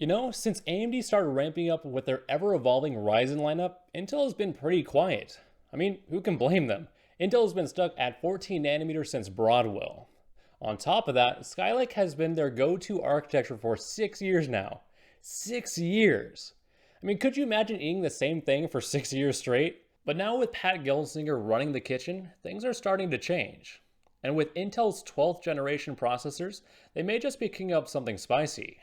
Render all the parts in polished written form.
Since AMD started ramping up with their ever-evolving Ryzen lineup, Intel has been pretty quiet. I mean, who can blame them? Intel has been stuck at 14 nanometers since Broadwell. On top of that, Skylake has been their go-to architecture for 6 years now. 6 years! I mean, could you imagine eating the same thing for 6 years straight? But now with Pat Gelsinger running the kitchen, things are starting to change. And with Intel's 12th generation processors, they may just be cooking up something spicy.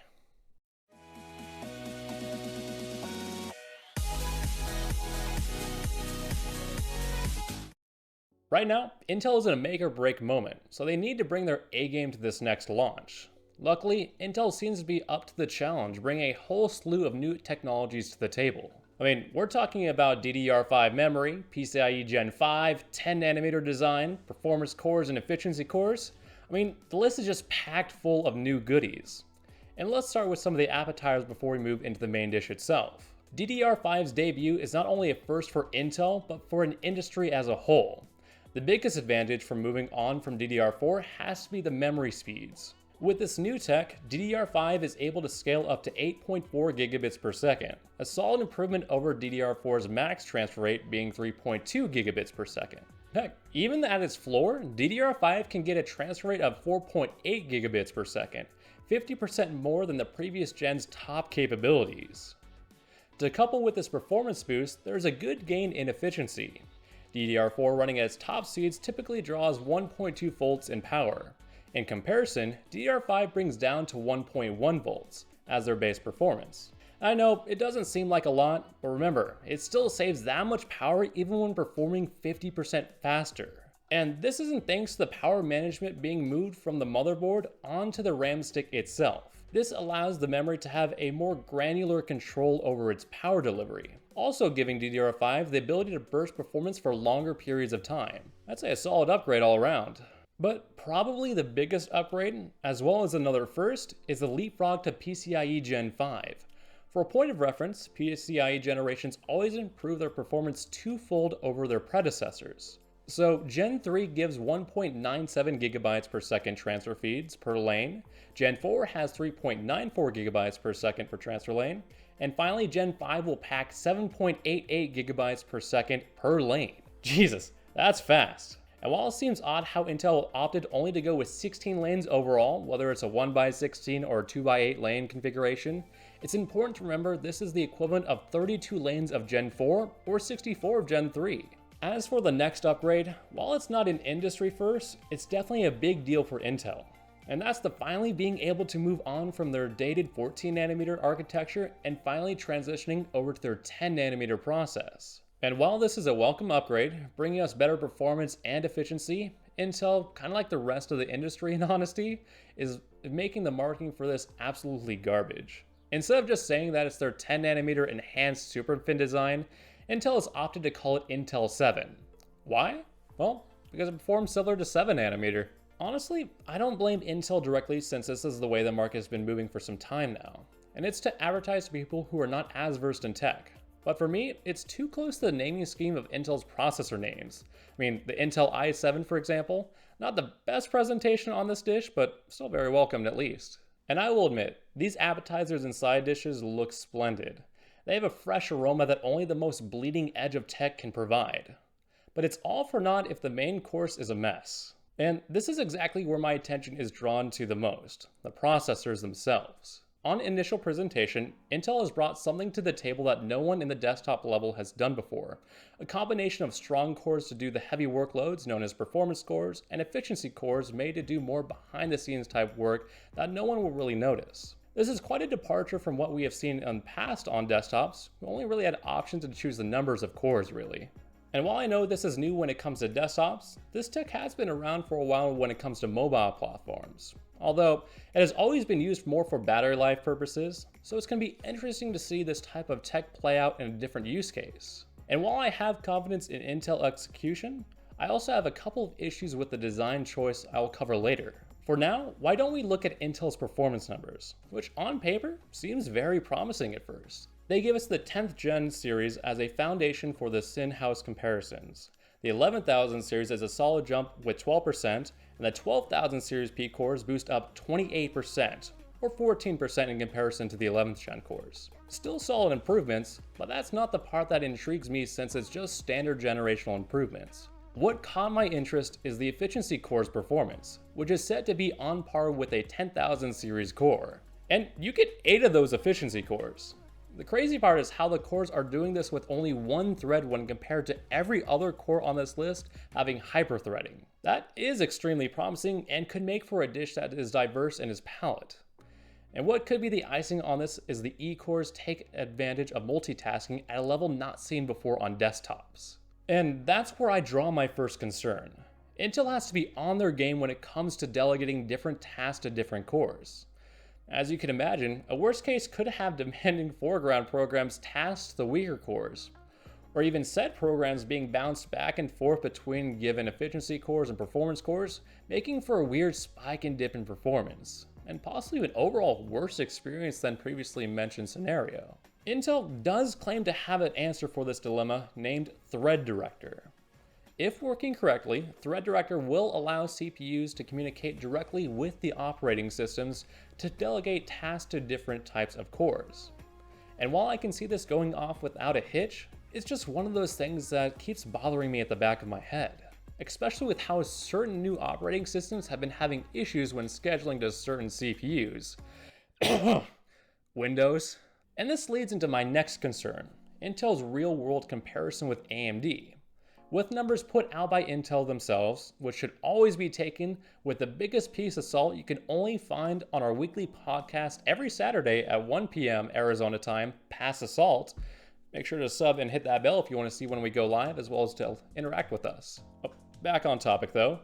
Right now, Intel is in a make or break moment, so they need to bring their A game to this next launch. Luckily, Intel seems to be up to the challenge, bringing a whole slew of new technologies to the table. I mean, we're talking about DDR5 memory, PCIe Gen 5, 10nm design, performance cores and efficiency cores. I mean, the list is just packed full of new goodies. And let's start with some of the appetizers before we move into the main dish itself. DDR5's debut is not only a first for Intel, but for an industry as a whole. The biggest advantage from moving on from DDR4 has to be the memory speeds. With this new tech, DDR5 is able to scale up to 8.4 gigabits per second, a solid improvement over DDR4's max transfer rate being 3.2 gigabits per second. Heck, even at its floor, DDR5 can get a transfer rate of 4.8 gigabits per second, 50% more than the previous gen's top capabilities. To couple with this performance boost, there's a good gain in efficiency. DDR4 running at its top speeds typically draws 1.2 volts in power. In comparison, DDR5 brings down to 1.1 volts as their base performance. I know it doesn't seem like a lot, but remember, it still saves that much power even when performing 50% faster. And this isn't thanks to the power management being moved from the motherboard onto the RAM stick itself. This allows the memory to have a more granular control over its power delivery, also giving DDR5 the ability to burst performance for longer periods of time. I'd say a solid upgrade all around. But probably the biggest upgrade, as well as another first, is the leapfrog to PCIe Gen 5. For a point of reference, PCIe generations always improve their performance twofold over their predecessors. So Gen 3 gives 1.97 gigabytes per second transfer feeds per lane, Gen 4 has 3.94 gigabytes per second per transfer lane, and finally Gen 5 will pack 7.88 gigabytes per second per lane. Jesus, that's fast. And while it seems odd how Intel opted only to go with 16 lanes overall, whether it's a 1x16 or 2x8 lane configuration, it's important to remember this is the equivalent of 32 lanes of Gen 4 or 64 of Gen 3. As for the next upgrade, while it's not an industry first, it's definitely a big deal for Intel. And that's the finally being able to move on from their dated 14nm architecture and finally transitioning over to their 10nm process. And while this is a welcome upgrade, bringing us better performance and efficiency, Intel, kind of like the rest of the industry in honesty, is making the marketing for this absolutely garbage. Instead of just saying that it's their 10nm enhanced superfin design, Intel has opted to call it Intel 7. Why? Well, because it performs similar to 7nm. Honestly, I don't blame Intel directly since this is the way the market has been moving for some time now, and it's to advertise to people who are not as versed in tech. But for me, it's too close to the naming scheme of Intel's processor names. I mean, the Intel i7, for example, not the best presentation on this dish, but still very welcomed at least. And I will admit, these appetizers and side dishes look splendid. They have a fresh aroma that only the most bleeding edge of tech can provide. But it's all for naught if the main course is a mess. And this is exactly where my attention is drawn to the most, the processors themselves. On initial presentation, Intel has brought something to the table that no one in the desktop level has done before, a combination of strong cores to do the heavy workloads known as performance cores and efficiency cores made to do more behind the scenes type work that no one will really notice. This is quite a departure from what we have seen in the past on desktops, who only really had options to choose the numbers of cores really. And while I know this is new when it comes to desktops, this tech has been around for a while when it comes to mobile platforms. Although it has always been used more for battery life purposes, so it's going to be interesting to see this type of tech play out in a different use case. And while I have confidence in Intel execution, I also have a couple of issues with the design choice I will cover later. For now, why don't we look at Intel's performance numbers, which on paper seems very promising at first. They give us the 10th gen series as a foundation for the in-house comparisons. The 11,000 series is a solid jump with 12%, and the 12,000 series P cores boost up 28%. or 14% in comparison to the 11th gen cores. Still solid improvements, but that's not the part that intrigues me since it's just standard generational improvements. What caught my interest is the efficiency core's performance, which is set to be on par with a 10,000 series core. And you get 8 of those efficiency cores. The crazy part is how the cores are doing this with only one thread when compared to every other core on this list having hyper-threading. That is extremely promising and could make for a dish that is diverse in its palette. And what could be the icing on this is the E-cores take advantage of multitasking at a level not seen before on desktops. And that's where I draw my first concern. Intel has to be on their game when it comes to delegating different tasks to different cores. As you can imagine, a worst case could have demanding foreground programs tasked to the weaker cores, or even set programs being bounced back and forth between given efficiency cores and performance cores, making for a weird spike and dip in performance, and possibly an overall worse experience than previously mentioned scenario. Intel does claim to have an answer for this dilemma named Thread Director. If working correctly, Thread Director will allow CPUs to communicate directly with the operating systems to delegate tasks to different types of cores. And while I can see this going off without a hitch, it's just one of those things that keeps bothering me at the back of my head, especially with how certain new operating systems have been having issues when scheduling to certain CPUs. Windows. And this leads into my next concern, Intel's real-world comparison with AMD. With numbers put out by Intel themselves, which should always be taken with the biggest piece of salt you can only find on our weekly podcast every Saturday at 1 p.m. Arizona time, Pass the Salt. Make sure to sub and hit that bell if you want to see when we go live, as well as to interact with us. Back on topic though,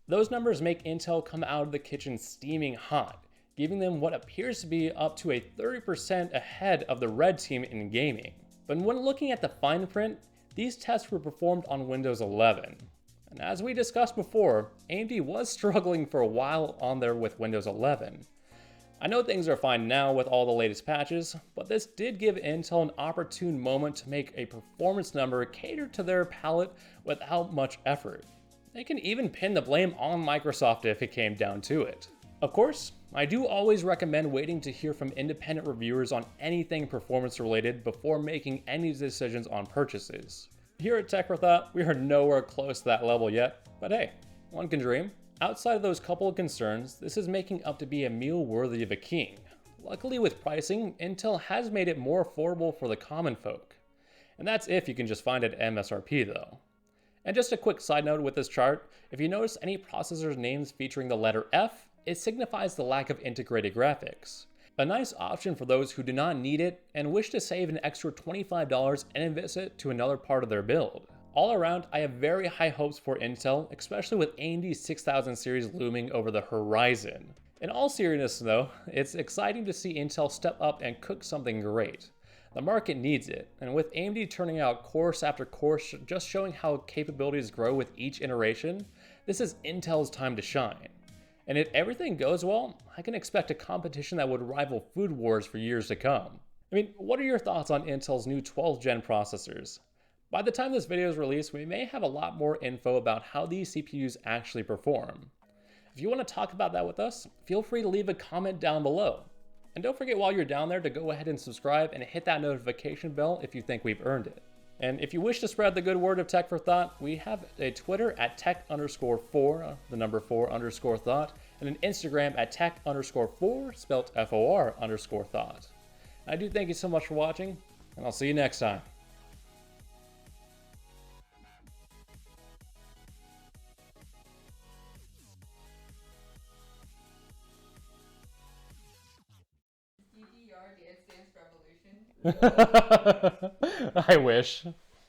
those numbers make Intel come out of the kitchen steaming hot, giving them what appears to be up to a 30% ahead of the red team in gaming. But when looking at the fine print, these tests were performed on Windows 11. And as we discussed before, AMD was struggling for a while on there with Windows 11. I know things are fine now with all the latest patches, but this did give Intel an opportune moment to make a performance number cater to their palette without much effort. They can even pin the blame on Microsoft if it came down to it. Of course, I do always recommend waiting to hear from independent reviewers on anything performance related before making any decisions on purchases. Here at Tech for Thought, we are nowhere close to that level yet, but hey, one can dream. Outside of those couple of concerns, this is making up to be a meal worthy of a king. Luckily with pricing, Intel has made it more affordable for the common folk. And that's if you can just find it at MSRP though. And just a quick side note with this chart, if you notice any processor's names featuring the letter F, it signifies the lack of integrated graphics. A nice option for those who do not need it and wish to save an extra $25 and invest it to another part of their build. All around, I have very high hopes for Intel, especially with AMD's 6000 series looming over the horizon. In all seriousness though, it's exciting to see Intel step up and cook something great. The market needs it, and with AMD turning out course after course just showing how capabilities grow with each iteration, this is Intel's time to shine. And if everything goes well, I can expect a competition that would rival Food Wars for years to come. I mean, what are your thoughts on Intel's new 12th gen processors? By the time this video is released, we may have a lot more info about how these CPUs actually perform. If you want to talk about that with us, feel free to leave a comment down below. And don't forget while you're down there to go ahead and subscribe and hit that notification bell if you think we've earned it. And if you wish to spread the good word of Tech for Thought, we have a Twitter at tech_4, the number 4_thought, and an Instagram at tech_4, spelled FOR_thought. I do thank you so much for watching, and I'll see you next time. DDR Dance Dance Revolution. I wish.